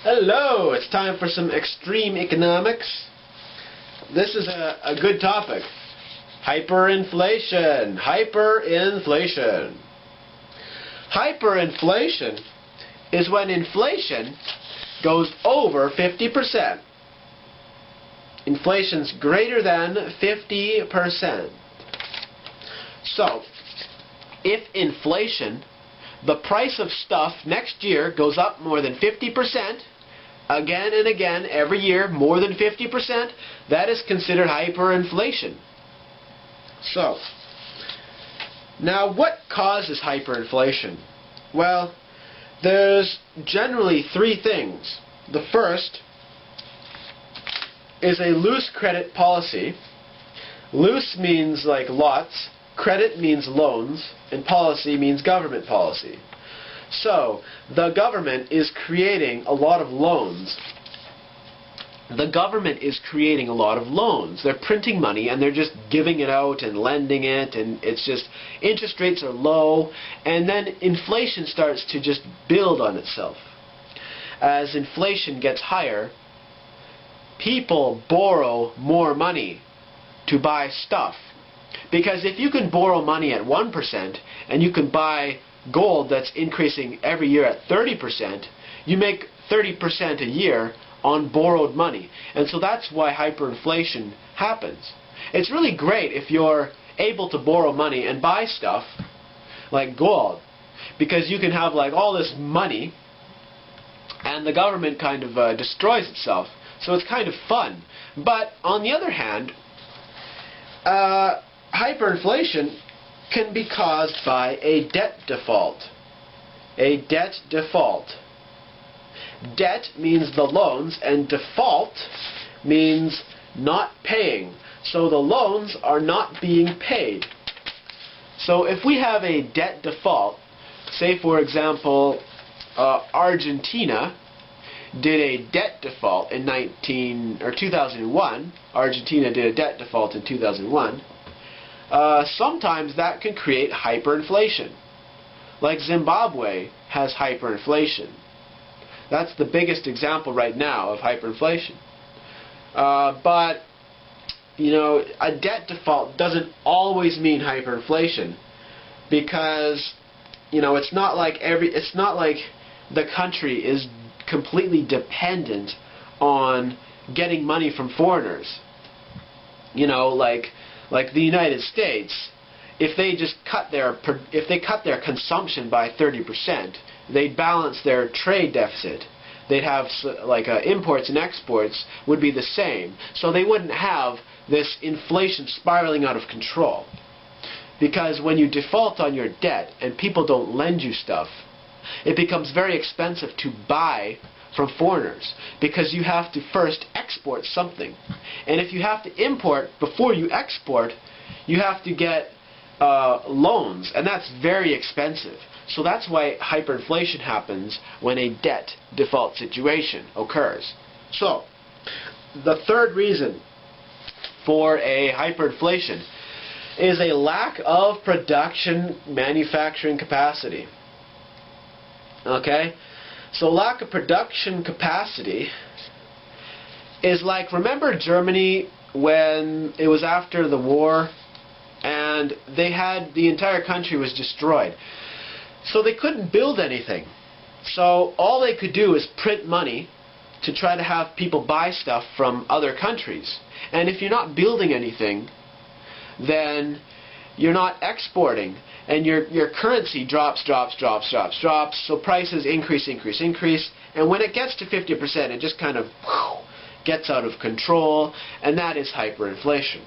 Hello, it's time for some extreme economics. This is a good topic. Hyperinflation. Hyperinflation. Hyperinflation is when inflation goes over 50%. Inflation's greater than 50%. So, if inflation, the price of stuff next year goes up more than 50%, again and again, every year, more than 50%, that is considered hyperinflation. So, now what causes hyperinflation? Well, there's generally three things. The first is a loose credit policy. Loose means like lots, credit means loans, and policy means government policy. So, the government is creating a lot of loans. The government is creating a lot of loans. They're printing money and they're just giving it out and lending it, and it's just interest rates are low, and then inflation starts to just build on itself. As inflation gets higher, people borrow more money to buy stuff. Because if you can borrow money at 1% and you can buy gold that's increasing every year at 30%, you make 30% a year on borrowed money. And so that's why hyperinflation happens. It's really great if you're able to borrow money and buy stuff like gold, because you can have like all this money and the government kind of destroys itself. So it's kind of fun. But on the other hand, hyperinflation can be caused by a debt default. A debt default. Debt means the loans, and default means not paying. So the loans are not being paid. So if we have a debt default, say for example, Argentina did a debt default in 2001. Argentina did a debt default in 2001. Sometimes that can create hyperinflation. Like Zimbabwe has hyperinflation. That's the biggest example right now of hyperinflation. But you know, a debt default doesn't always mean hyperinflation, because you know, it's not like the country is completely dependent on getting money from foreigners. You know, like the United States, if they just cut their consumption by 30%, they'd balance their trade deficit. They'd have imports and exports would be the same, so they wouldn't have this inflation spiraling out of control. Because when you default on your debt and people don't lend you stuff, it becomes very expensive to buy from foreigners, because you have to first export something. And if you have to import before you export, you have to get loans, and that's very expensive. So that's why hyperinflation happens when a debt default situation occurs. So, the third reason for a hyperinflation is a lack of production manufacturing capacity. Okay? So lack of production capacity is like, remember Germany when it was after the war and the entire country was destroyed. So they couldn't build anything. So all they could do is print money to try to have people buy stuff from other countries. And if you're not building anything, then you're not exporting, and your currency drops, so prices increase, and when it gets to 50%, it just kind of gets out of control, and that is hyperinflation.